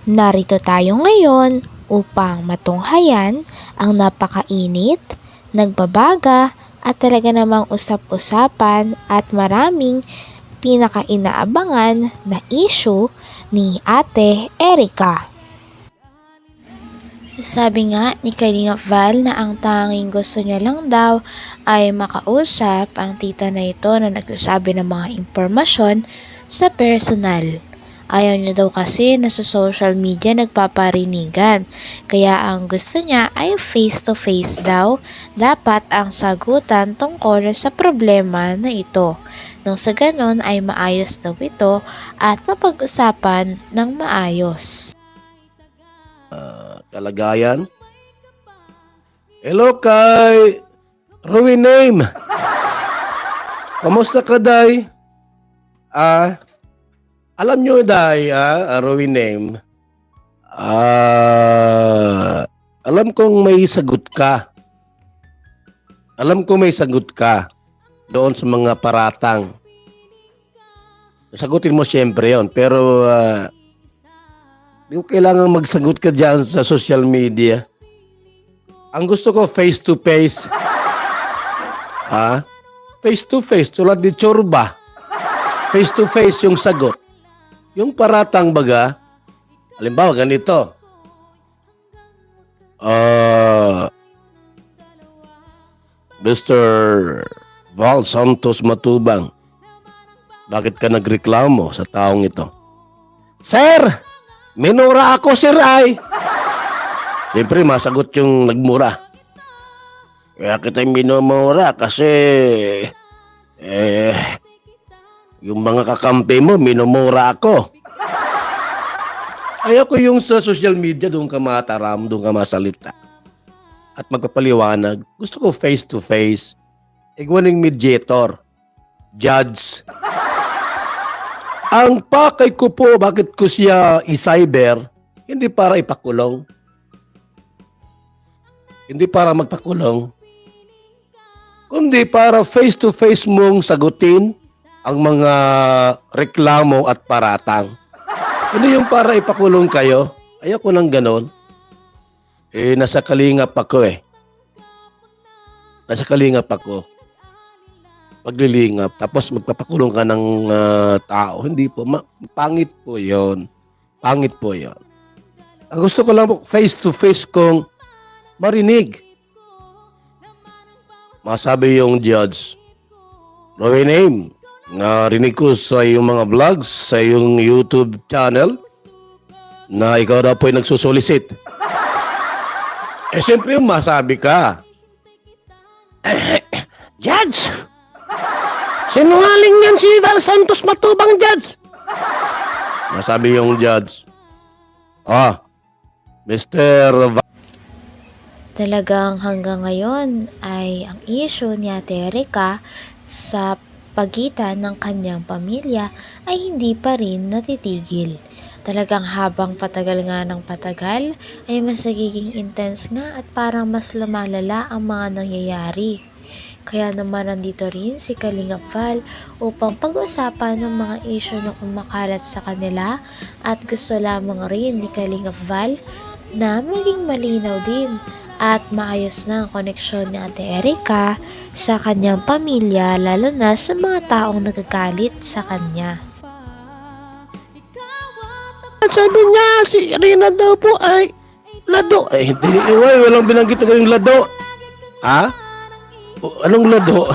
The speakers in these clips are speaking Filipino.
Narito tayo ngayon upang matunghayan ang napakainit, nagbabaga at talaga namang usap-usapan at maraming pinakainaabangan na issue ni Ate Erica. Sabi nga ni Kalinga Val na ang tanging gusto niya lang daw ay makausap ang tita na ito na nagsasabi ng mga impormasyon sa personal. Ayaw niya daw kasi na sa social media nagpaparinigan. Kaya ang gusto niya ay face-to-face daw. Dapat ang sagutan tungkol sa problema na ito. Nang sa ganon ay maayos daw ito at mapag-usapan ng maayos. Kalagayan. Hello kay Ruin Name. Kamusta ka, Day? Alam nyo, Day, Ruin Name. Alam kong may sagot ka. Alam kong may sagot ka doon sa mga paratang. Sagutin mo siyempre yon, pero di ko kailangan magsagot ka dyan sa social media. Ang gusto ko face to face. Face to face, tulad ni Chorba. Face to face yung sagot. Yung paratang baga, halimbawa ganito. Mr. Val Santos Matubang, bakit ka nagreklamo sa taong ito? Sir! Minura ako, sir, ay. Siyempre, masagot yung nagmura. Kaya kita minumura kasi yung mga kakampi mo, minumura ako. Ayoko yung sa social media, doon ka mataram, doon ka masalita. At magpapaliwanag. Gusto ko face to face. Iguaning mediator. Judge. Ang pakay ko po, bakit ko siya i-cyber, hindi para ipakulong. Hindi para magpakulong. Kundi para face-to-face mong sagutin ang mga reklamo at paratang. Hindi yung para ipakulong kayo. Ayoko nang ganon. Nasa kalingap ako Nasa kalingap ako. Paglilingap, tapos magpapakulong ka ng tao. Hindi po, pangit po yon. Pangit po yon. Ang gusto ko lang po, face-to-face kong marinig. Masabi yung judge, Roy Name, narinig ko sa iyong mga vlogs, sa iyong YouTube channel, na ikaw daw po ay nagsusolicit. Siyempre yung masabi ka, Judge! Sinungaling yan si Val Santos Matubang, Judge. Masabi yung judge. Mr. Talagang hanggang ngayon ay ang issue ni Ate Erica sa pagitan ng kanyang pamilya ay hindi pa rin natitigil. Talagang habang patagal nga ng patagal ay mas nagiging intense nga at parang mas lumalala ang mga nangyayari. Kaya naman nandito rin si Kalinga Val upang pag-usapan ng mga issue na kumakalat sa kanila at gusto lamang rin ni Kalinga Val na maging malinaw din at maayos na ang koneksyon ni Ate Erica sa kanyang pamilya lalo na sa mga taong nagagalit sa kanya. Sabi niya, si Rina daw po ay lado. Hindi, walang binanggit na yung lado. Anong lado?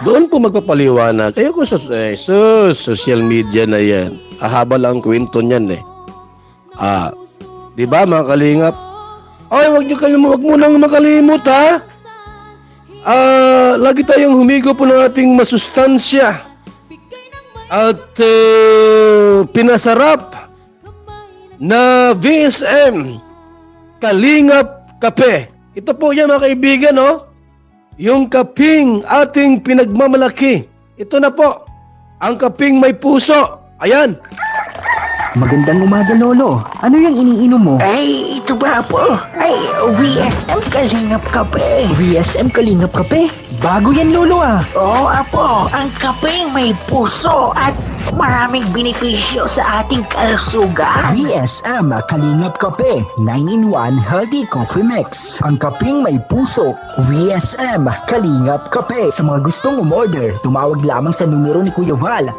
Doon po magpapaliwanag. Kaya ko sa social media na yan. Ahaba lang ang kwento niyan di ba mga kalingap? Ay, wag mo nang makalimot ha. Lagi tayong humigo po ng ating masustansya. At pinasarap na VSM Kalingap Kape. Ito po yan mga kaibigan, yung kaping ating pinagmamalaki. Ito na po, ang kaping may puso. Ayan. Magandang umaga, Lolo. Ano yung iniinom mo? Ay, ito ba po? Ay, VSM Kalingap Kape. VSM Kalingap Kape? Bago yan, Lolo ah. Oo, apo. Ang kapeng may puso at maraming benepisyo sa ating kalusugan. VSM Kalingap Kape 9-in-1 Healthy Coffee Mix. Ang kaping may puso. VSM Kalingap Kape. Sa mga gustong umorder, tumawag lamang sa numero ni Kuya Val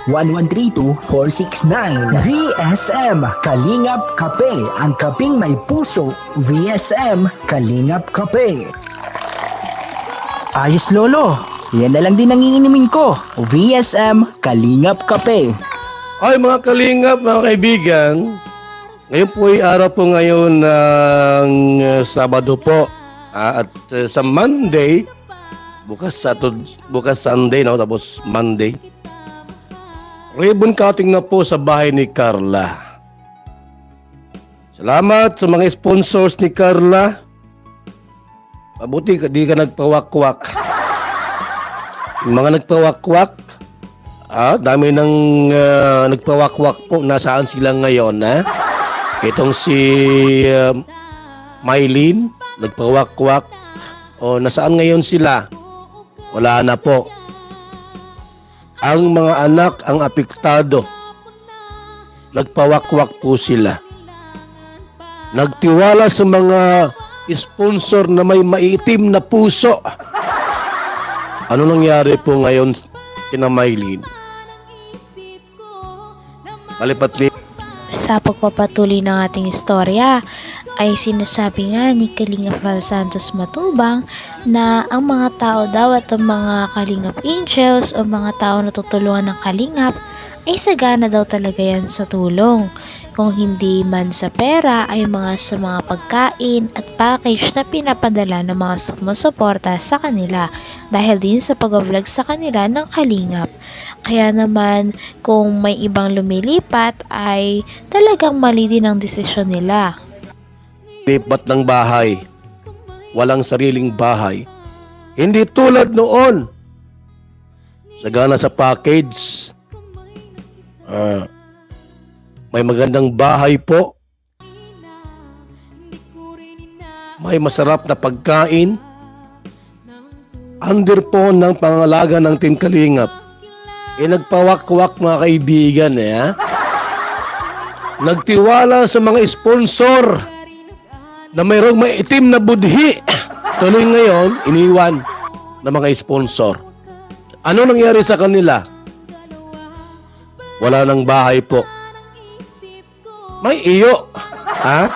0929-1132-469. VSM Kalingap Kape. Ang kaping may puso. VSM Kalingap Kape. Ayos lolo, yan na lang din ang iinumin ko. VSM Kalingap Kape. Ay mga kalingap, mga kaibigan, ngayon po ay araw po ngayon ng Sabado po. At sa Monday, bukas Sunday, no? Tapos Monday, ribbon cutting na po sa bahay ni Carla. Salamat sa mga sponsors ni Carla. Mabuti di ka nagpawakwak. Yung mga nagpawakwak, dami ng nagpawakwak po. Nasaan sila ngayon, ha? Itong si Mylene, nagpawakwak. O, nasaan ngayon sila? Wala na po. Ang mga anak ang apektado. Nagpawakwak po sila. Nagtiwala sa mga sponsor na may maitim na puso. Ano nangyari po ngayon kina Mylene? Malipat-lipat. Sa pagpapatuloy ng ating istorya ay sinasabi nga ni Kalingap Val Santos Matubang na ang mga tao daw at ang mga Kalingap Angels o mga tao na tutulungan ng Kalingap ay sagana daw talaga yan sa tulong. Kung hindi man sa pera ay sa mga pagkain at package na pinapadala ng mga sumusuporta sa kanila dahil din sa pag-vlog sa kanila ng Kalingap. Kaya naman kung may ibang lumilipat ay talagang mali din ang desisyon nila. Lipat ng bahay. Walang sariling bahay. Hindi tulad noon. Sagana sa package. May magandang bahay po. May masarap na pagkain. Under po ng pangalaga ng Team Kalingap. Nagpawakwak mga kaibigan, ha? Nagtiwala sa mga sponsor na mayroong may itim na budhi. Tuloy ngayon, iniwan ng mga sponsor. Ano nangyari sa kanila? Wala ng bahay po. May iyo. Ha?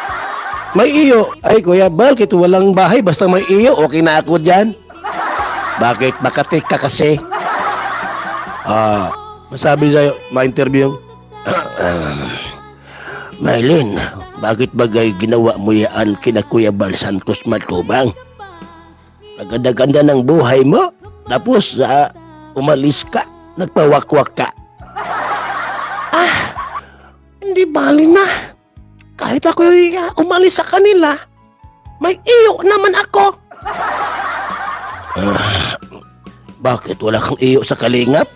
May iyo. Ay, Kuya Bal, bakit walang bahay? Basta may iyo, okay na ako dyan. Bakit? Makatik ka kasi. Masabi sa'yo, ma-interview. Mylene, bakit bagay ginawa mo yan kina Kuya Bal Santos Matubang? Maganda-ganda ng buhay mo. Tapos, umalis ka. Nagpawakwak ka. Hindi bali na. Kahit ako umalis sa kanila, may iyo naman ako. Bakit wala kang iyo sa Kalingap?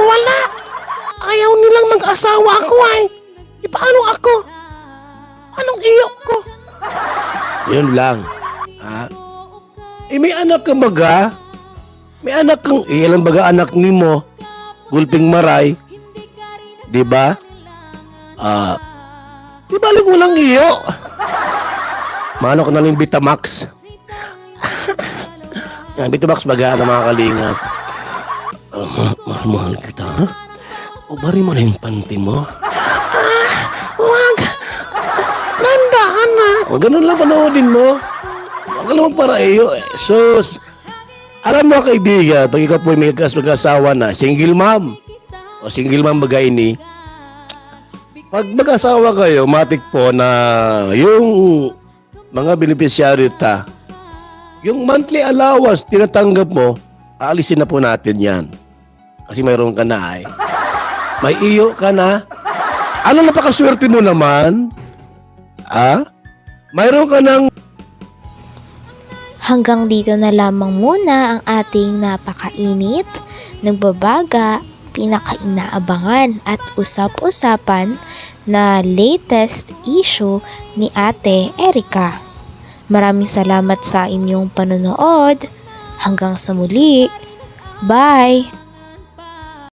Wala. Ayaw nilang mag-asawa ako ay. Paano ako? Anong iyo ko? Yun lang. Ha? May anak ka baga? May anak kang, ilan baga anak ni mo? Gulping Maray. Diba? Di balik walang iyo. Mano ko na lang Bitamax. Yan, Bitamax baga ng mga Kalingap. Mahal kita, ha? Ubari mo na yung panty mo. Wag! Nandahan na! O, ganun lang panoodin mo. Huwag ka naman para iyo, eh. Sus! Alam mo, kaibigan, pag ikaw po may mag-asawa na, single mom, o single mom bagay ni, pag mag-asawa kayo, matik po na yung mga beneficiary ta, yung monthly allowance tinatanggap mo, aalisin na po natin yan. Kasi mayroon ka na ay. May iyo ka na. Ano napakaswerte mo naman? Mayroon ka ng... Hanggang dito na lamang muna ang ating napakainit, nagbabaga, pinakainaabangan at usap-usapan na latest issue ni Ate Erica. Maraming salamat sa inyong panonood. Hanggang sa muli. Bye!